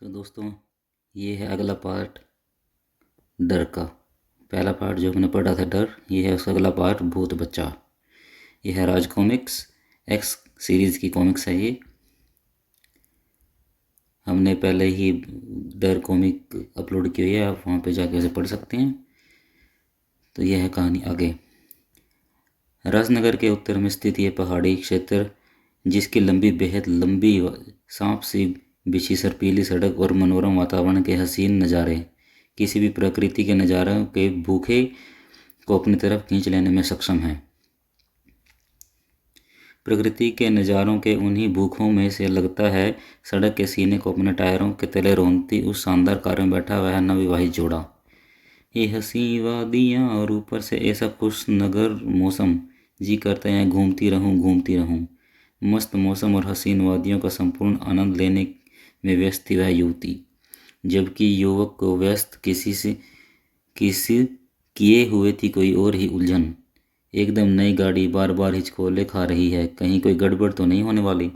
तो दोस्तों, ये है अगला पार्ट डर का। पहला पार्ट जो हमने पढ़ा था डर, ये है उसका अगला पार्ट भूत बच्चा। ये है राज कॉमिक्स एक्स सीरीज़ की कॉमिक्स है ये। हमने पहले ही डर कॉमिक अपलोड की हुई है, आप वहाँ पे जाके उसे पढ़ सकते हैं। तो यह है कहानी आगे। राजनगर के उत्तर में स्थित ये पहाड़ी क्षेत्र, जिसकी लंबी बेहद लंबी सांप सी बिछी सर्पीली सड़क और मनोरम वातावरण के हसीन नज़ारे किसी भी प्रकृति के नज़ारों के भूखे को अपनी तरफ खींच लेने में सक्षम है। प्रकृति के नज़ारों के उन्हीं भूखों में से लगता है सड़क के सीने को अपने टायरों के तले रोंदती उस शानदार कार में बैठा वह नवविवाहित जोड़ा। ये हसी वादियाँ और ऊपर से ऐसा खुश नगर मौसम, जी करते हैं घूमती रहूं। मस्त मौसम और हसीन वादियों का संपूर्ण आनंद लेने में व्यस्त थी वह युवती, जबकि युवक को व्यस्त किसी किए हुए थी कोई और ही उलझन। एकदम नई गाड़ी बार बार हिचकोले खा रही है, कहीं कोई गड़बड़ तो नहीं होने वाली।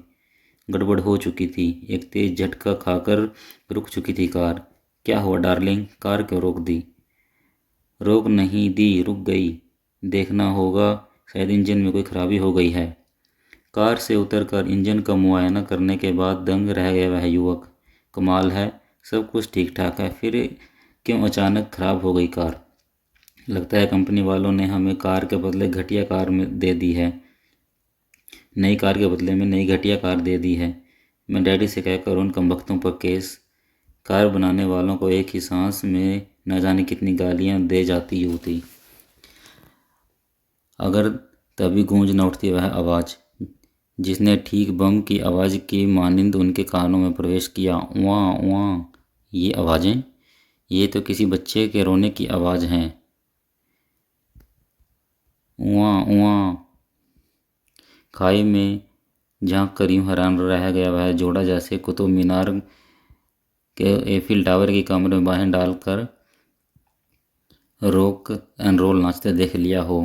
गड़बड़ हो चुकी थी, एक तेज झटका खाकर रुक चुकी थी कार। क्या हुआ डार्लिंग, कार क्यों रोक दी? रोक नहीं दी, रुक गई। देखना होगा, शायद इंजन में कोई खराबी हो गई है। कार से उतरकर इंजन का मुआयना करने के बाद दंग रह गया वह युवक। कमाल है, सब कुछ ठीक ठाक है, फिर क्यों अचानक खराब हो गई कार? लगता है कंपनी वालों ने हमें कार के बदले घटिया कार में दे दी है। नई कार के बदले में नई घटिया कार दे दी है। मैं डैडी से कहकर उन कमबख्तों पर केस। कार बनाने वालों को एक ही सांस में न जाने कितनी गालियां दे जाती होती अगर तभी गूंज न उठती वह आवाज़, जिसने ठीक बम की आवाज़ की मानिंद उनके कानों में प्रवेश किया। उआ उआ, ये आवाज़ें, ये तो किसी बच्चे के रोने की आवाज़ हैं। उआ उआ। खाई में झांक कर यूं हैरान रह गया वह जोड़ा, जैसे कुतुब मीनार के एफिल टावर की कमरे में बाहें डालकर रॉक एंड रोल नाचते देख लिया हो।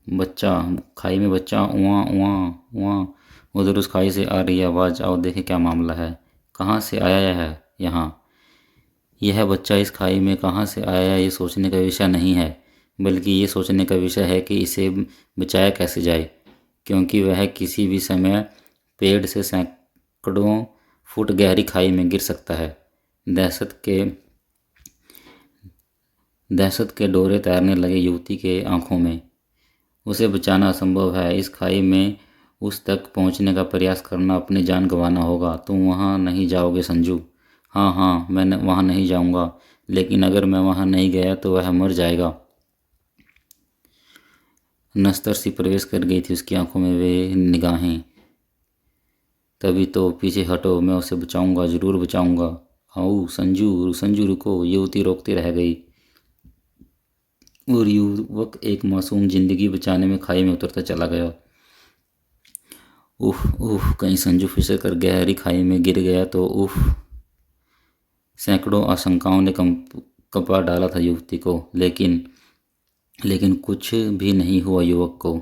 बच्चा, खाई में बच्चा, उआ उआ उआ। उधर उस खाई से आ रही आवाज़, आओ देखे क्या मामला है। कहाँ से आया है यहाँ? यह बच्चा इस खाई में कहाँ से आया है, ये सोचने का विषय नहीं है, बल्कि ये सोचने का विषय है कि इसे बचाया कैसे जाए, क्योंकि वह किसी भी समय पेड़ से सैकड़ों फुट गहरी खाई में गिर सकता है। दहशत के डोरे तैरने लगे युवती के आंखों में। उसे बचाना असंभव है, इस खाई में उस तक पहुंचने का प्रयास करना अपनी जान गंवाना होगा। तुम वहां नहीं जाओगे संजू? हाँ हाँ, मैं वहां नहीं जाऊंगा, लेकिन अगर मैं वहां नहीं गया तो वह मर जाएगा। नस्तर सी प्रवेश कर गई थी उसकी आंखों में वे निगाहें। तभी तो, पीछे हटो, मैं उसे बचाऊंगा, जरूर बचाऊंगा। आओ संजू, संजू रुको। युवती रोकती रह गई और युवक एक मासूम जिंदगी बचाने में खाई में उतरता चला गया। उफ उफ, कहीं संजू फिसल कर गहरी खाई में गिर गया तो उफ। सैकड़ों आशंकाओं ने कंपा डाला था युवती को, लेकिन कुछ भी नहीं हुआ युवक को,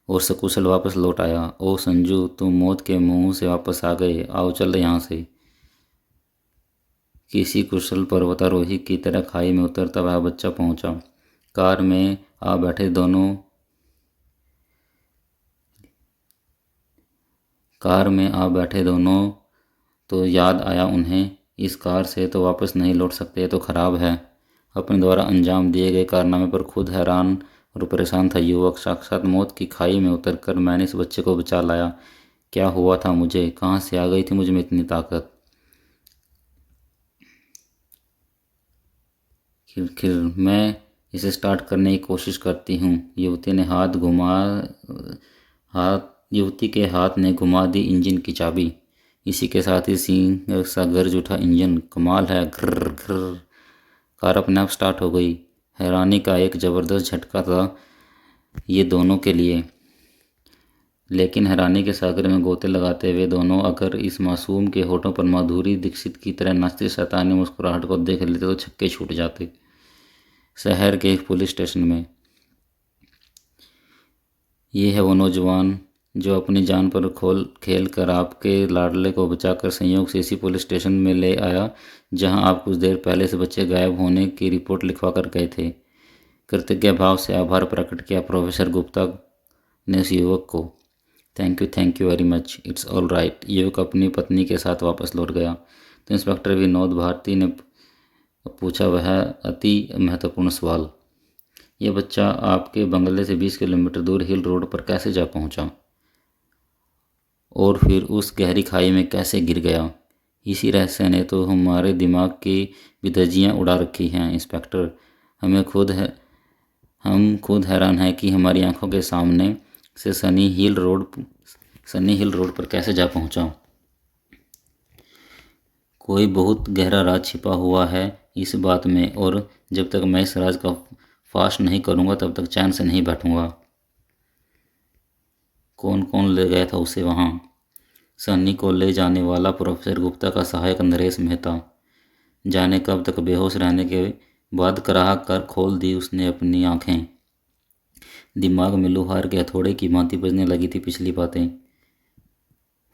और सकुशल वापस लौट आया। ओ संजू, तुम मौत के मुंह से वापस आ गए, आओ चल यहाँ से। किसी कुशल पर्वतारोही की तरह खाई में उतरता वह बच्चा पहुंचा। कार में आ बैठे दोनों तो याद आया उन्हें, इस कार से तो वापस नहीं लौट सकते, तो खराब है। अपने द्वारा अंजाम दिए गए कारनामे पर खुद हैरान और परेशान था युवक। साक्षात मौत की खाई में उतरकर मैंने इस बच्चे को बचा लाया। क्या हुआ था मुझे? कहाँ से आ गई थी मुझ में इतनी ताकत? खिर मैं इसे स्टार्ट करने की कोशिश करती हूँ। हाथ युवती के हाथ ने घुमा दी इंजन की चाबी। इसी के साथ ही सींग सा गरज उठा इंजन। कमाल है, घर्र घर्र। कार अपने आप स्टार्ट हो गई। हैरानी का एक ज़बरदस्त झटका था ये दोनों के लिए, लेकिन हैरानी के सागर में गोते लगाते हुए दोनों अगर इस मासूम के होठों पर माधुरी दीक्षित की तरह नाचती शैतानी मुस्कुराहट को देख लेते तो छक्के छूट जाते। शहर के एक पुलिस स्टेशन में। ये है वो नौजवान जो अपनी जान पर खोल खेल कर आपके लाडले को बचाकर संयोग से इसी पुलिस स्टेशन में ले आया जहां आप कुछ देर पहले से बच्चे गायब होने की रिपोर्ट लिखवा कर गए थे। कृतज्ञ भाव से आभार प्रकट किया प्रोफेसर गुप्ता ने उस युवक को। Thank you very much, it's all right. युवक अपनी पत्नी के साथ वापस लौट गया तो इंस्पेक्टर विनोद भारती ने पूछा वह अति महत्वपूर्ण सवाल, यह बच्चा आपके बंगले से 20 किलोमीटर दूर हिल रोड पर कैसे जा पहुंचा और फिर उस गहरी खाई में कैसे गिर गया? इसी रहस्य ने तो हमारे दिमाग की विधज्जियाँ उड़ा रखी हैं इंस्पेक्टर। हम खुद हैरान हैं कि हमारी आंखों के सामने से सनी हिल रोड पर कैसे जा पहुंचा। कोई बहुत गहरा राज छिपा हुआ है इस बात में, और जब तक मैं इस राज का फाश नहीं करूंगा तब तक चैन से नहीं बैठूंगा। कौन कौन ले गया था उसे वहां? सन्नी को ले जाने वाला प्रोफेसर गुप्ता का सहायक नरेश मेहता। जाने कब तक बेहोश रहने के बाद कराह कर खोल दी उसने अपनी आंखें। दिमाग में लोहार के हथौड़े की भांति बजने लगी थी पिछली बातें।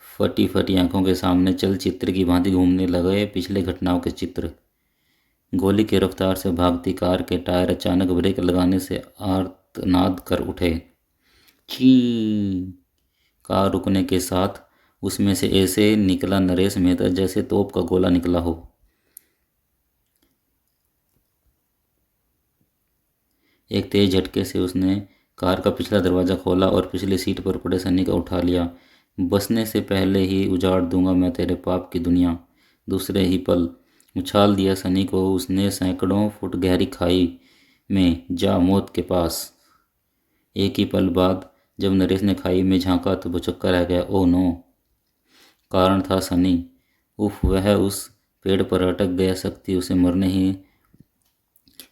फटी फटी आंखों के सामने चलचित्र की भांति घूमने लगे पिछले घटनाओं के चित्र। गोली की रफ्तार से भागती कार के टायर अचानक ब्रेक लगाने से आर्तनाद कर उठे। ची! कार रुकने के साथ उसमें से ऐसे निकला नरेश मेहता जैसे तोप का गोला निकला हो। एक तेज झटके से उसने कार का पिछला दरवाज़ा खोला और पिछली सीट पर पड़े सन्नी का उठा लिया। बसने से पहले ही उजाड़ दूंगा मैं तेरे पाप की दुनिया। दूसरे ही पल उछाल दिया सनी को उसने सैकड़ों फुट गहरी खाई में, जा मौत के पास। एक ही पल बाद जब नरेश ने खाई में झांका तो वो चक्का रह गया। Oh no! कारण था सनी। उफ, वह उस पेड़ पर अटक गया शक्ति उसे मरने ही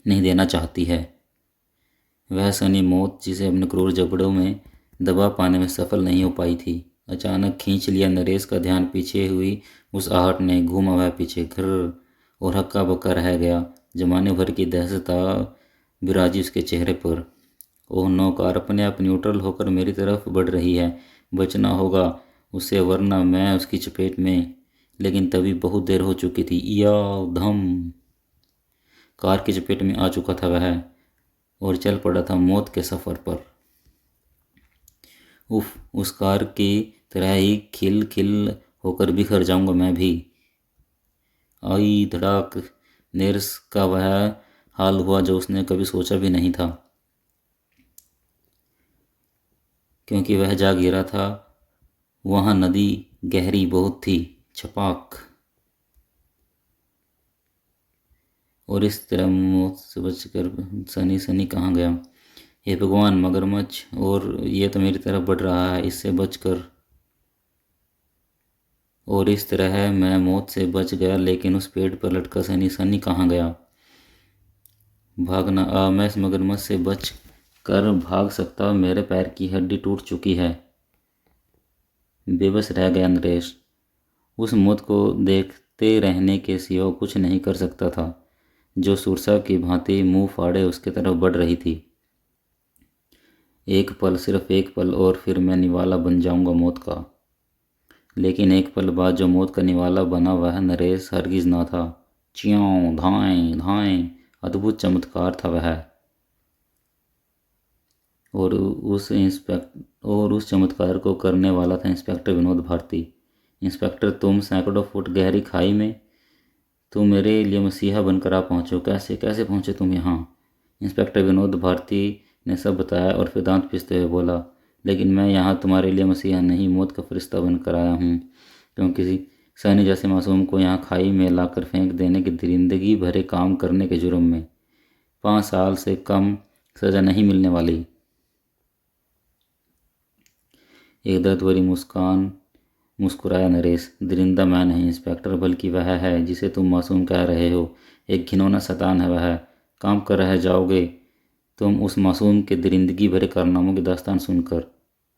नहीं देना चाहती है। वह सनी मौत जिसे अपने क्रूर जबड़ों में दबा पाने में सफल नहीं हो पाई थी। अचानक खींच लिया नरेश का ध्यान पीछे हुई उस आहट ने। घूमा वह पीछे घर और हक्का बक्का रह गया। जमाने भर की दहशत बिराजी उसके चेहरे पर। Oh no! कार अपने आप न्यूट्रल होकर मेरी तरफ बढ़ रही है। बचना होगा उसे वरना मैं उसकी चपेट में। लेकिन तभी बहुत देर हो चुकी थी। या धम! कार की चपेट में आ चुका था वह और चल पड़ा था मौत के सफ़र पर। उफ, उस कार की तरह ही खिल खिल होकर बिखर जाऊंगा मैं भी। आई धड़ाक! नरेश का वह हाल हुआ जो उसने कभी सोचा भी नहीं था, क्योंकि वह जा गिरा था। वहाँ नदी गहरी बहुत थी। छपाक! और इस तरह मौत से बचकर सनी कहाँ गया? हे भगवान! मगरमच्छ! और ये तो मेरी तरफ बढ़ रहा है, इससे बचकर। और इस तरह मैं मौत से बच गया, लेकिन उस पेड़ पर लटका सनी कहाँ गया? भागना! मैं इस मगरमच्छ से बच कर भाग सकता, मेरे पैर की हड्डी टूट चुकी है। बेबस रह गया नरेश। उस मौत को देखते रहने के सिवा कुछ नहीं कर सकता था, जो सुरसा की भांति मुंह फाड़े उसके तरफ बढ़ रही थी। एक पल, सिर्फ एक पल, और फिर मैं निवाला बन जाऊंगा मौत का। लेकिन एक पल बाद जो मौत का निवाला बना वह नरेश हरगिज ना था। च्यों धाएं धाएं! अद्भुत चमत्कार था वह। और उस चमत्कार को करने वाला था इंस्पेक्टर विनोद भारती। इंस्पेक्टर, तुम सैकड़ों फुट गहरी खाई में, तुम मेरे लिए मसीहा बनकर आ पहुँचो। कैसे कैसे पहुँचे तुम यहाँ? इंस्पेक्टर विनोद भारती ने सब बताया और फिर दांत पीसते हुए बोला, लेकिन मैं यहाँ तुम्हारे लिए मसीहा नहीं, मौत का फरिश्ता बनकर आया हूँ। क्योंकि सनी जैसे मासूम को यहाँ खाई में लाकर फेंक देने की दरिंदगी भरे काम करने के जुर्म में 5 साल से कम सज़ा नहीं मिलने वाली। एक दर्द भरी मुस्कुराया नरेश। दरिंदा मैं नहीं इंस्पेक्टर, बल्कि वह है जिसे तुम मासूम कह रहे हो। एक घिनौना शैतान है वह। काम कर रह जाओगे तुम उस मासूम के दरिंदगी भरे कारनामों की दास्तान सुनकर।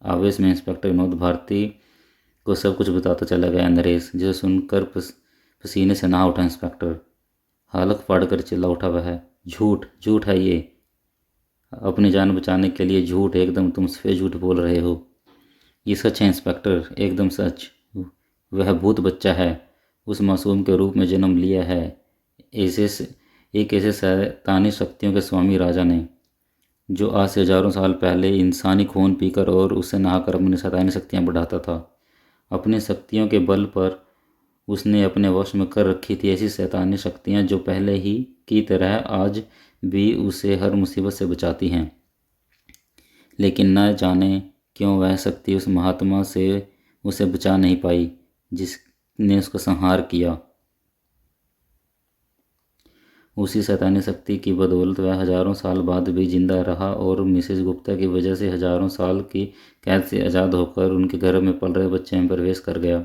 आवेश में इंस्पेक्टर विनोद भारती को सब कुछ बताता चला गया नरेश, जिसे सुनकर पसीने से नहा उठा इंस्पेक्टर। हालत फाड़कर चिल्ला उठा वह, झूठ झूठ है ये। अपनी जान बचाने के लिए झूठ, एकदम तुम सफेद झूठ बोल रहे हो। ये सच है इंस्पेक्टर, एकदम सच। वह भूत बच्चा है, उस मासूम के रूप में जन्म लिया है ऐसे एक ऐसे शैतानी शक्तियों के स्वामी राजा ने, जो आज से हजारों साल पहले इंसानी खून पीकर और उससे नहाकर अपनी शैतानी शक्तियाँ बढ़ाता था। अपनी शक्तियों के बल पर उसने अपने वश में कर रखी थी ऐसी शैतानी शक्तियाँ जो पहले ही की तरह आज भी उसे हर मुसीबत से बचाती हैं। लेकिन न जाने क्यों वह शक्ति उस महात्मा से उसे बचा नहीं पाई जिसने उसका संहार किया। उसी शैतानी शक्ति की बदौलत वह हजारों साल बाद भी जिंदा रहा और मिसेस गुप्ता की वजह से हजारों साल की कैद से आज़ाद होकर उनके घर में पल रहे बच्चे में प्रवेश कर गया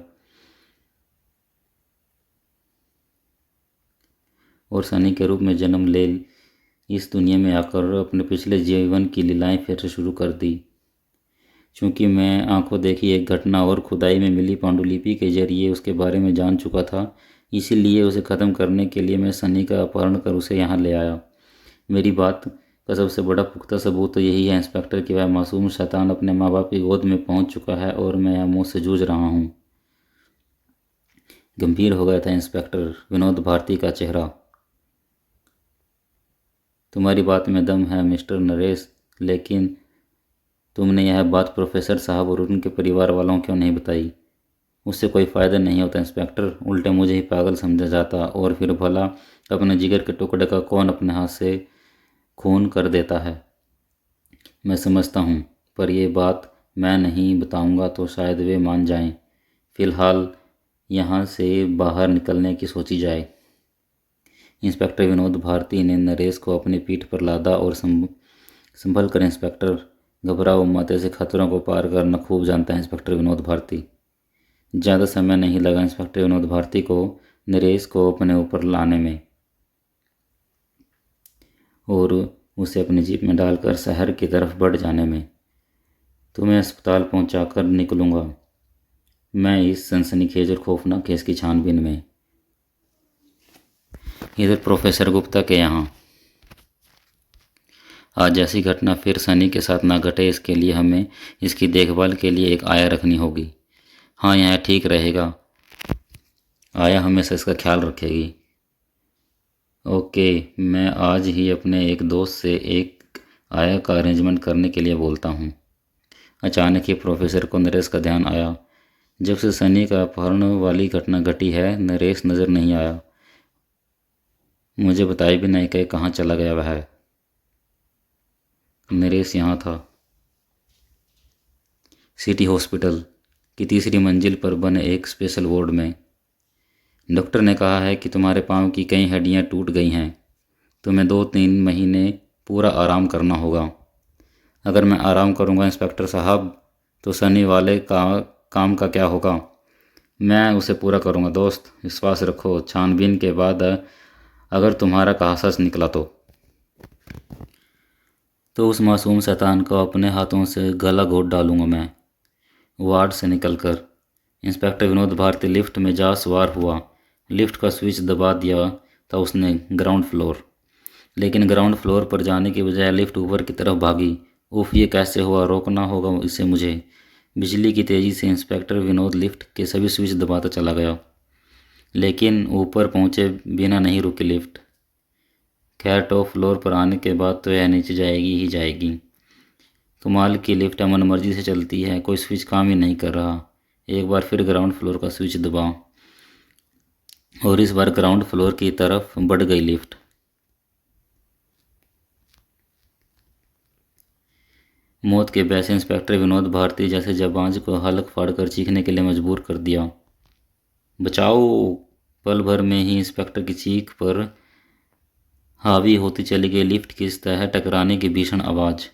और सनी के रूप में जन्म ले इस दुनिया में आकर अपने पिछले जीवन की लीलाएं फिर से शुरू कर दी। चूंकि मैं आंखों देखी एक घटना और खुदाई में मिली पांडुलिपि के जरिए उसके बारे में जान चुका था, इसीलिए उसे ख़त्म करने के लिए मैं सनी का अपहरण कर उसे यहाँ ले आया। मेरी बात का सबसे बड़ा पुख्ता सबूत तो यही है इंस्पेक्टर कि वह मासूम शैतान अपने माँ बाप की गोद में पहुँच चुका है और मैं यहाँ मौत से जूझ रहा हूँ। गंभीर हो गया था इंस्पेक्टर विनोद भारती का चेहरा। तुम्हारी बात में दम है मिस्टर नरेश, लेकिन तुमने यह बात प्रोफेसर साहब और उनके परिवार वालों को क्यों नहीं बताई? उससे कोई फ़ायदा नहीं होता इंस्पेक्टर, उल्टे मुझे ही पागल समझा जाता और फिर भला अपने जिगर के टुकड़े का कौन अपने हाथ से खून कर देता है। मैं समझता हूँ, पर यह बात मैं नहीं बताऊँगा तो शायद वे मान जाएं। फ़िलहाल यहाँ से बाहर निकलने की सोची जाए। इंस्पेक्टर विनोद भारती ने नरेश को अपनी पीठ पर लादा और संभल कर इंस्पेक्टर, घबराओ मत, ऐसे खतरों को पार करना खूब जानता है इंस्पेक्टर विनोद भारती। ज़्यादा समय नहीं लगा इंस्पेक्टर विनोद भारती को नरेश को अपने ऊपर लाने में और उसे अपनी जीप में डालकर शहर की तरफ बढ़ जाने में। तुम्हें अस्पताल पहुंचाकर निकलूंगा मैं इस सनसनीखेज और खौफनाक केस की छानबीन में। इधर प्रोफेसर गुप्ता के यहाँ आज ऐसी घटना फिर सनी के साथ ना घटे, इसके लिए हमें इसकी देखभाल के लिए एक आया रखनी होगी। हाँ, यह ठीक रहेगा, आया हमेशा इसका ख्याल रखेगी। ओके, मैं आज ही अपने एक दोस्त से एक आया का अरेंजमेंट करने के लिए बोलता हूँ। अचानक ही प्रोफेसर को नरेश का ध्यान आया। जब से सनी का अपहरण वाली घटना घटी है नरेश नज़र नहीं आया। मुझे बताए भी नहीं कि कहाँ चला गया वह। नरेश यहाँ था, सिटी हॉस्पिटल की तीसरी मंजिल पर बने एक स्पेशल वार्ड में। डॉक्टर ने कहा है कि तुम्हारे पाँव की कई हड्डियाँ टूट गई हैं, तुम्हें 2-3 महीने पूरा आराम करना होगा। अगर मैं आराम करूँगा इंस्पेक्टर साहब तो सनी वाले काम का क्या होगा? मैं उसे पूरा करूँगा दोस्त, विश्वास रखो। छानबीन के बाद अगर तुम्हारा कहा सच निकला तो उस मासूम शैतान को अपने हाथों से गला घोट डालूंगा मैं। वार्ड से निकलकर इंस्पेक्टर विनोद भारती लिफ्ट में जा सवार हुआ। लिफ्ट का स्विच दबा दिया था उसने ग्राउंड फ्लोर, लेकिन ग्राउंड फ्लोर पर जाने की बजाय लिफ्ट ऊपर की तरफ भागी। उफ, ये कैसे हुआ? रोकना होगा इसे मुझे। बिजली की तेज़ी से इंस्पेक्टर विनोद लिफ्ट के सभी स्विच दबाता चला गया, लेकिन ऊपर पहुंचे बिना नहीं रुकी लिफ्ट। खैर, टॉप फ्लोर पर आने के बाद तो यह नीचे जाएगी ही जाएगी। कमाल की लिफ्ट मन मर्जी से चलती है, कोई स्विच काम ही नहीं कर रहा। एक बार फिर ग्राउंड फ्लोर का स्विच दबा और इस बार ग्राउंड फ्लोर की तरफ बढ़ गई लिफ्ट। मौत के भय से इंस्पेक्टर विनोद भारती जैसे जाबांज को हलक फाड़ कर चीखने के लिए मजबूर कर दिया। बचाओ! पल भर में ही इंस्पेक्टर की चीख पर हावी होती चली गई लिफ्ट की सतह टकराने की भीषण आवाज़।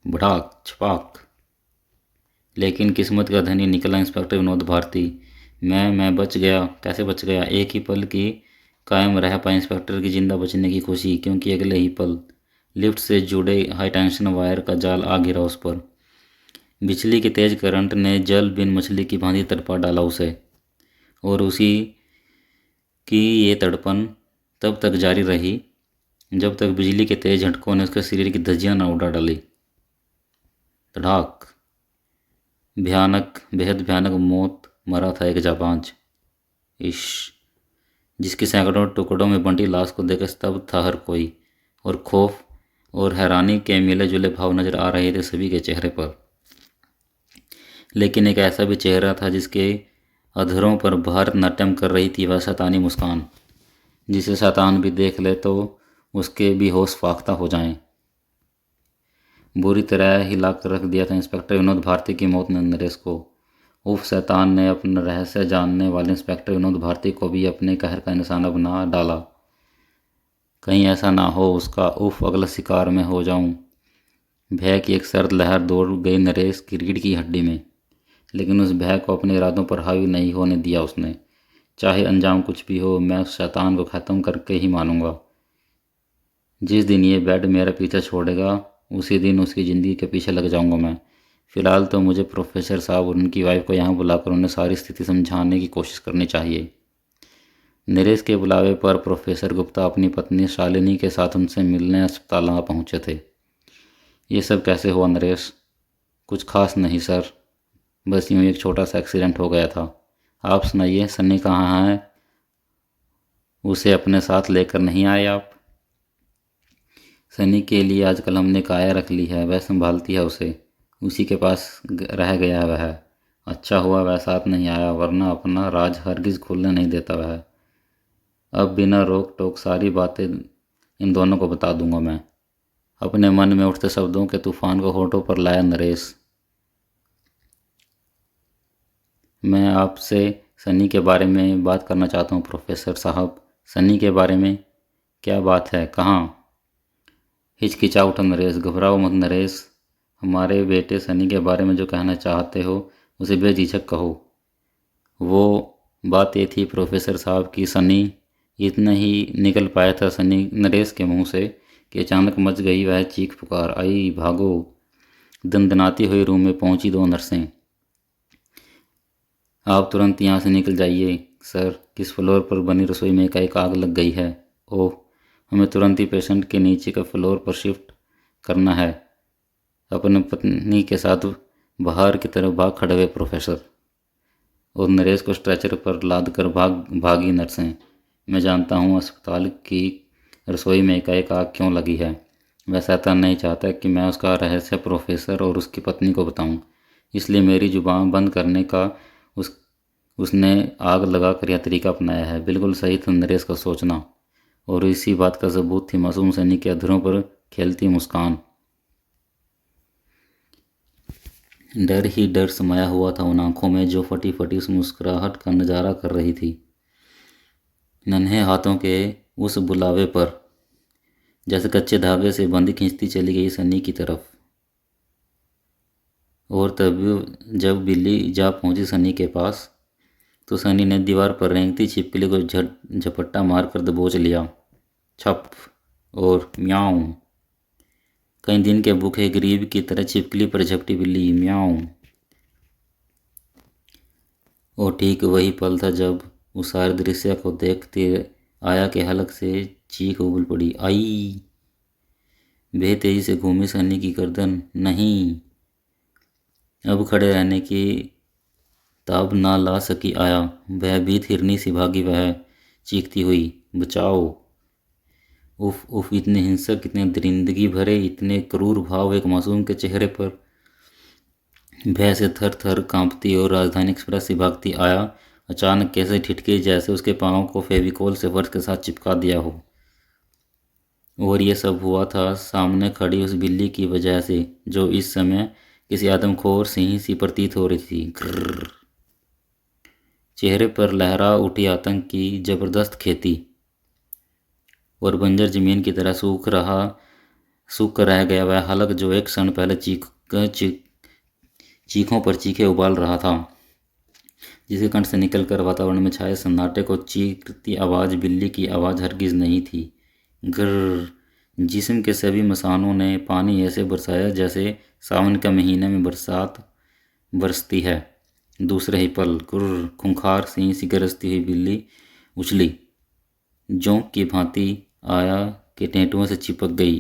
भड़ाक छपाक। लेकिन किस्मत का धनी निकला इंस्पेक्टर विनोद भारती। मैं बच गया। कैसे बच गया? एक ही पल की कायम रह पाए इंस्पेक्टर की जिंदा बचने की खुशी, क्योंकि अगले ही पल लिफ्ट से जुड़े हाई टेंशन वायर का जाल आ गिरा उस पर। बिजली के तेज करंट ने जल बिन मछली की भांति तड़पा डाला उसे, और उसी की ये तड़पन तब तक जारी रही जब तक बिजली के तेज झटकों ने उसके शरीर की धज्जियां न उड़ा डाली। धड़ाक। भयानक, बेहद भयानक मौत मरा था एक जाबाज। इश, जिसकी सैकड़ों टुकड़ों में बंटी लाश को देखकर स्तब्ध था हर कोई, और खौफ और हैरानी के मिले जुले भाव नजर आ रहे थे सभी के चेहरे पर। लेकिन एक ऐसा भी चेहरा था जिसके अधरों पर भारतनाट्यम कर रही थी वह शैतानी मुस्कान, जिसे शैतान भी देख ले तो उसके भी होश फाख्ता हो जाएं। बुरी तरह हिला कर रख दिया था इंस्पेक्टर विनोद भारती की मौत ने नरेश को। उफ, शैतान ने अपना रहस्य जानने वाले इंस्पेक्टर विनोद भारती को भी अपने कहर का निशाना बना डाला। कहीं ऐसा ना हो उसका उफ अगला शिकार में हो जाऊं। भय की एक सर्द लहर दौड़ गई नरेश की रीढ़ की हड्डी में, लेकिन उस भय को अपने इरादों पर हावी नहीं होने दिया उसने। चाहे अंजाम कुछ भी हो, मैं उस शैतान को ख़त्म करके ही मानूंगा। जिस दिन ये बेड मेरा पीछा छोड़ेगा उसी दिन उसकी ज़िंदगी के पीछे लग जाऊंगा मैं। फ़िलहाल तो मुझे प्रोफेसर साहब और उनकी वाइफ को यहाँ बुलाकर उन्हें सारी स्थिति समझाने की कोशिश करनी चाहिए। नरेश के बुलावे पर प्रोफेसर गुप्ता अपनी पत्नी शालिनी के साथ उनसे मिलने अस्पताल वहाँ पहुँचे थे। ये सब कैसे हुआ नरेश? कुछ खास नहीं सर, बस यूँ एक छोटा सा एक्सीडेंट हो गया था। आप सुनाइए, सन्नी कहाँ है? उसे अपने साथ लेकर नहीं आए आप? सनी के लिए आजकल हमने काया रख ली है, वह संभालती है उसे, उसी के पास रह गया वह। अच्छा हुआ वह साथ नहीं आया, वरना अपना राज हरगिज खुलने नहीं देता वह। अब बिना रोक टोक सारी बातें इन दोनों को बता दूंगा मैं। अपने मन में उठते शब्दों के तूफान को होठों पर लाया नरेश। मैं आपसे सनी के बारे में बात करना चाहता हूँ प्रोफेसर साहब। सनी के बारे में? क्या बात है, कहाँ? हिचकिचा उठा नरेश। घबराओ मत नरेश, हमारे बेटे सनी के बारे में जो कहना चाहते हो उसे बेझिझक कहो। वो बात ये थी प्रोफेसर साहब की सनी, इतना ही निकल पाया था सनी नरेश के मुंह से कि अचानक मच गई वह चीख पुकार। आई भागो! दनदनाती हुई रूम में पहुंची दो नर्सें। आप तुरंत यहाँ से निकल जाइए सर, किस फ्लोर पर बनी रसोई में एकाएक आग लग गई है। ओह, हमें तुरंत ही पेशेंट के नीचे के फ्लोर पर शिफ्ट करना है। अपने पत्नी के साथ बाहर की तरफ भाग खड़े हुए प्रोफेसर और नरेश को स्ट्रेचर पर लाद कर भागी नर्सें। मैं जानता हूँ अस्पताल की रसोई में एकाएक आग क्यों लगी है। वह शैतान नहीं चाहता कि मैं उसका रहस्य प्रोफेसर और उसकी पत्नी को बताऊं, इसलिए मेरी जुबान बंद करने का उसने आग लगा कर यह तरीका अपनाया है। बिल्कुल सही था नरेश का सोचना, और इसी बात का सबूत थी मासूम सनी के अधरों पर खेलती मुस्कान। डर ही डर समाया हुआ था उन आंखों में जो फटी फटी उस मुस्कुराहट का नजारा कर रही थी। नन्हे हाथों के उस बुलावे पर जैसे कच्चे धागे से बंदी खींचती चली गई सनी की तरफ। और तब जब बिल्ली जा पहुंची सनी के पास तो सनी ने दीवार पर रेंगती छिपकली को झपट्टा मारकर दबोच लिया। छप और म्याऊं। कई दिन के भूखे गरीब की तरह छिपकली पर झपटी बिल्ली। म्याऊं। और ठीक वही पल था जब उस सारे दृश्य को देखते आया के हलक से चीख उगल पड़ी। आई! बेतेजी से घूमी सनी की गर्दन। नहीं, अब खड़े रहने की ताब ना ला सकी आया। वह भीत हिरनी सी भागी वह चीखती हुई। बचाओ! उफ उफ, इतने हिंसक, इतने दरिंदगी भरे, इतने क्रूर भाव एक मासूम के चेहरे पर। भय से थर थर कांपती और राजधानी एक्सप्रेस से भागती आया अचानक कैसे ठिठकी जैसे उसके पाँव को फेविकोल से फर्श के साथ चिपका दिया हो। और ये सब हुआ था सामने खड़ी उस बिल्ली की वजह से जो इस समय किसी आदमखोर सिंह सी प्रतीत हो रही थी। ग्रर। चेहरे पर लहरा उठी आतंक की जबरदस्त खेती, और बंजर जमीन की तरह सूख कर रह गया वह हलक जो एक क्षण पहले चीखों पर चीखे उबाल रहा था, जिसके कंठ से निकलकर वातावरण में छाए सन्नाटे को चीखती आवाज़ बिल्ली की आवाज़ हरगिज नहीं थी। ग्रर। जिस्म के सभी मसानों ने पानी ऐसे बरसाया जैसे सावन के महीने में बरसात बरसती है। दूसरे ही पल गुर्र, खूंखार सिंह सी गरजती हुई बिल्ली उछली, जोंक की भांति आया के टेंटुओं से चिपक गई।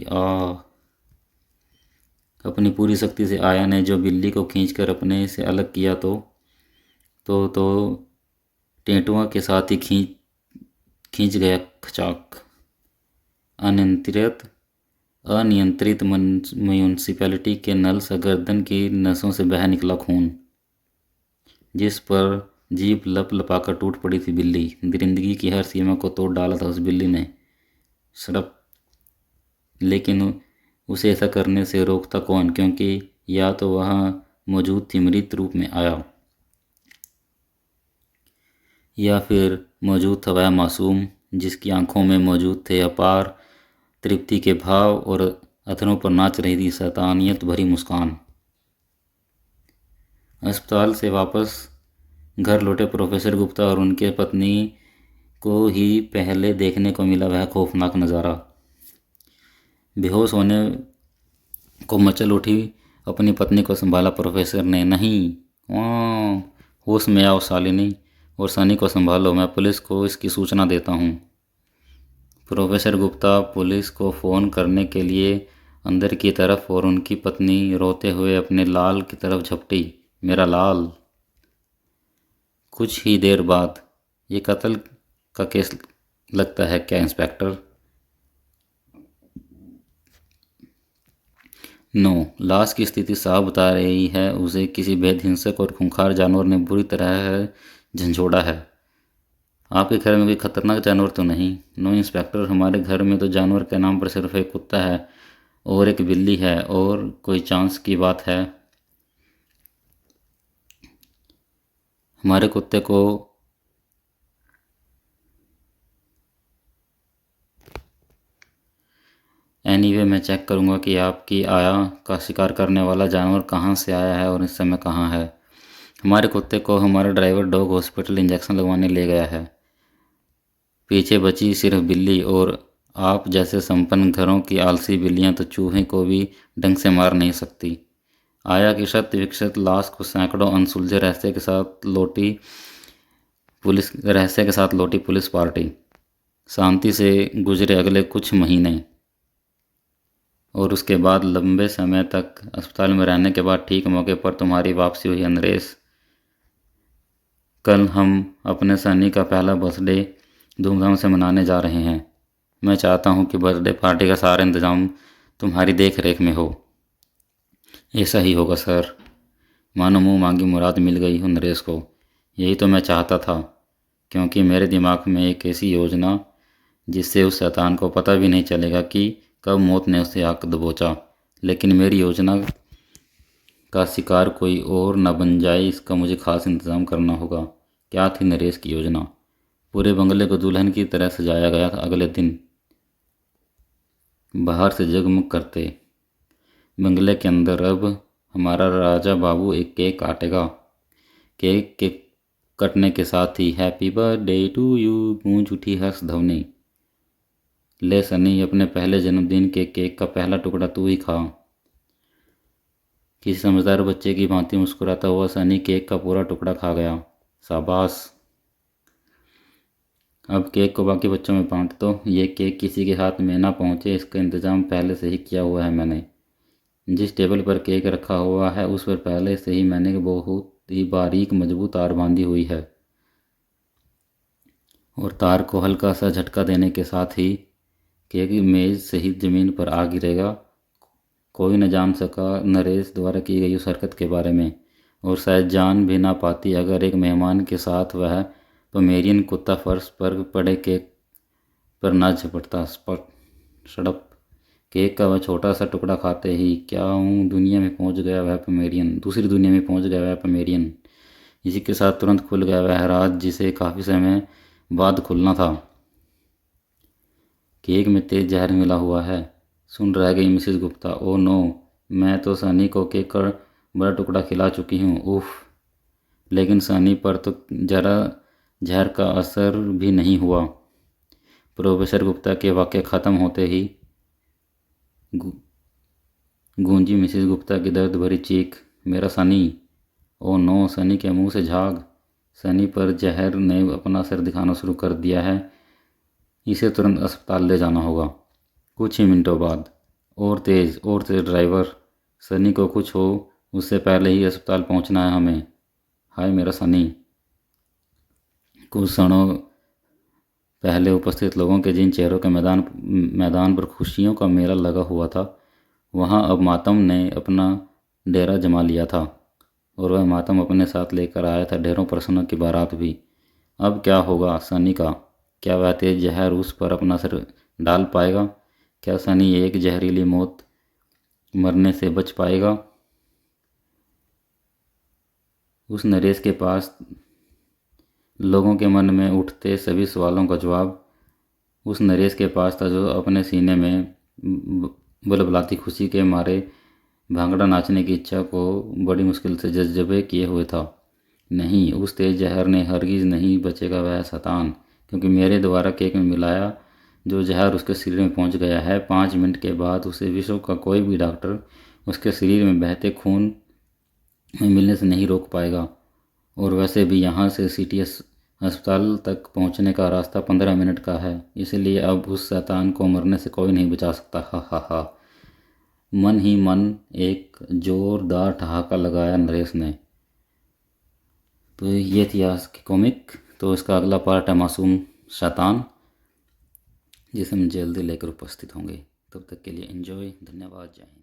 अपनी पूरी शक्ति से आया ने जो बिल्ली को खींचकर अपने से अलग किया तो टेंटुआ के साथ ही खींच खींच गया खचाक। अनियंत्रित अनियंत्रित म्यूनिसिपैलिटी के नल से गर्दन की नसों से बह निकला खून, जिस पर जीभ लप लपाकर टूट पड़ी थी बिल्ली। दरिंदगी की हर सीमा को तोड़ डाला था उस बिल्ली ने। सड़प लेकिन उसे ऐसा करने से रोकता कौन, क्योंकि या तो वह मौजूद थी मृत रूप में आया, या फिर मौजूद था वह मासूम जिसकी आंखों में मौजूद थे अपार तृप्ति के भाव और अथरों पर नाच रही थी शैतानियत भरी मुस्कान। अस्पताल से वापस घर लौटे प्रोफेसर गुप्ता और उनके पत्नी को ही पहले देखने को मिला वह खौफनाक नज़ारा। बेहोश होने को मचल उठी अपनी पत्नी को संभाला प्रोफेसर ने। नहीं, वहाँ होश में आओ शालिनी, और सनी को संभालो, मैं पुलिस को इसकी सूचना देता हूँ। प्रोफेसर गुप्ता पुलिस को फ़ोन करने के लिए अंदर की तरफ और उनकी पत्नी रोते हुए अपने लाल की तरफ झपटी। मेरा लाल। कुछ ही देर बाद, ये कत्ल का केस लगता है क्या इंस्पेक्टर? नो, लाश की स्थिति साफ बता रही है उसे किसी बेहिंसक और खूंखार जानवर ने बुरी तरह झंझोड़ा है। आपके घर में कोई खतरनाक जानवर तो नहीं? नो इंस्पेक्टर, हमारे घर में तो जानवर के नाम पर सिर्फ एक कुत्ता है और एक बिल्ली है, और कोई चांस की बात है। हमारे कुत्ते को एनीवे मैं चेक करूंगा कि आपकी आया का शिकार करने वाला जानवर कहाँ से आया है और इस समय कहाँ है। हमारे कुत्ते को हमारा ड्राइवर डॉग हॉस्पिटल इंजेक्शन लगवाने ले गया है। पीछे बची सिर्फ बिल्ली, और आप जैसे संपन्न घरों की आलसी बिल्लियां तो चूहे को भी ढंग से मार नहीं सकती। आया की शत विकसित लाश को सैकड़ों अनसुलझे रहस्य के साथ लौटी पुलिस पार्टी। शांति से गुजरे अगले कुछ महीने, और उसके बाद लंबे समय तक अस्पताल में रहने के बाद ठीक मौके पर तुम्हारी वापसी हुई नरेश। कल हम अपने सनी का पहला बर्थडे धूमधाम से मनाने जा रहे हैं। मैं चाहता हूं कि बर्थडे पार्टी का सारा इंतजाम तुम्हारी देख रेख में हो। ऐसा ही होगा सर। मानो मुंह मांगी मुराद मिल गई हो नरेश को। यही तो मैं चाहता था, क्योंकि मेरे दिमाग में एक ऐसी योजना जिससे उस शैतान को पता भी नहीं चलेगा कि कब मौत ने उसे आंख दबोचा। लेकिन मेरी योजना का शिकार कोई और न बन जाए, इसका मुझे खास इंतजाम करना होगा। क्या थी नरेश की योजना? पूरे बंगले को दुल्हन की तरह सजाया गया था। अगले दिन बाहर से जगमग करते बंगले के अंदर अब हमारा राजा बाबू एक केक काटेगा। केक के कटने के साथ ही हैप्पी बर्थडे टू यू गूंज उठी हर्ष ध्वनि। ले सनी, अपने पहले जन्मदिन के केक का पहला टुकड़ा तू ही खा। किसी समझदार बच्चे की भांति मुस्कुराता हुआ सनी केक का पूरा टुकड़ा खा गया। शाबाश, अब केक को बाकी बच्चों में बांट दो। ये केक किसी के हाथ में ना पहुंचे, इसका इंतजाम पहले से ही किया हुआ है मैंने। जिस टेबल पर केक रखा हुआ है उस पर पहले से ही मैंने बहुत ही बारीक मजबूत तार बांधी हुई है, और तार को हल्का सा झटका देने के साथ ही केक मेज से ही जमीन पर आ गिरेगा। कोई न जान सका नरेश द्वारा की गई उस हरकत के बारे में, और शायद जान भी ना पाती अगर एक मेहमान के साथ वह पमेरियन कुत्ता फर्श पर पड़े केक पर ना झपटता। सड़प केक का वह छोटा सा टुकड़ा खाते ही क्या हूँ दुनिया में पहुँच गया वह पमेरियन, दूसरी दुनिया में पहुँच गया वह पमेरियन। इसी के साथ तुरंत खुल गया वह राज जिसे काफ़ी समय बाद खुलना था। केक में तेज जहर मिला हुआ है। सुन रह गई मिसेस गुप्ता। ओ नो, मैं तो सनी को केक का बड़ा टुकड़ा खिला चुकी हूँ। उफ। लेकिन सनी पर तो जरा जहर का असर भी नहीं हुआ। प्रोफेसर गुप्ता के वाक्य ख़त्म होते ही गूंजी मिसेस गुप्ता की दर्द भरी चीख, मेरा सनी। ओ नो, सनी के मुंह से झाग। सनी पर जहर ने अपना असर दिखाना शुरू कर दिया है। इसे तुरंत अस्पताल ले जाना होगा। कुछ ही मिनटों बाद, और तेज ड्राइवर। सनी को कुछ हो उससे पहले ही अस्पताल पहुंचना है हमें। हाय मेरा सनी। कुछ क्षणों पहले उपस्थित लोगों के जिन चेहरों के मैदान पर खुशियों का मेला लगा हुआ था, वहां अब मातम ने अपना डेरा जमा लिया था। और वह मातम अपने साथ लेकर आया था ढेरों प्रश्नों की बारात भी। अब क्या होगा सनी का? क्या वह तेज जहर उस पर अपना सिर डाल पाएगा? क्या सनी एक जहरीली मौत मरने से बच पाएगा? उस नरेश के पास लोगों के मन में उठते सभी सवालों का जवाब उस नरेश के पास था, जो अपने सीने में बुलबुलाती खुशी के मारे भांगड़ा नाचने की इच्छा को बड़ी मुश्किल से जज्बे किए हुए था। नहीं, उस तेज जहर ने हरगिज नहीं बचेगा वह शैतान, क्योंकि मेरे द्वारा केक में मिलाया जो जहर उसके शरीर में पहुंच गया है, 5 मिनट के बाद उसे विश्व का कोई भी डॉक्टर उसके शरीर में बहते खून में मिलने से नहीं रोक पाएगा। और वैसे भी यहाँ से सीटीएस अस्पताल तक पहुँचने का रास्ता 15 मिनट का है, इसलिए अब उस शैतान को मरने से कोई नहीं बचा सकता। हा हा हा। मन ही मन एक जोरदार ठहाका लगाया नरेश ने। तो ये थी आज की कॉमिक। तो इसका अगला पार्ट है मासूम शैतान, जिसे हम जल्दी लेकर उपस्थित होंगे। तब तक के लिए एंजॉय। धन्यवाद। जय हिंद।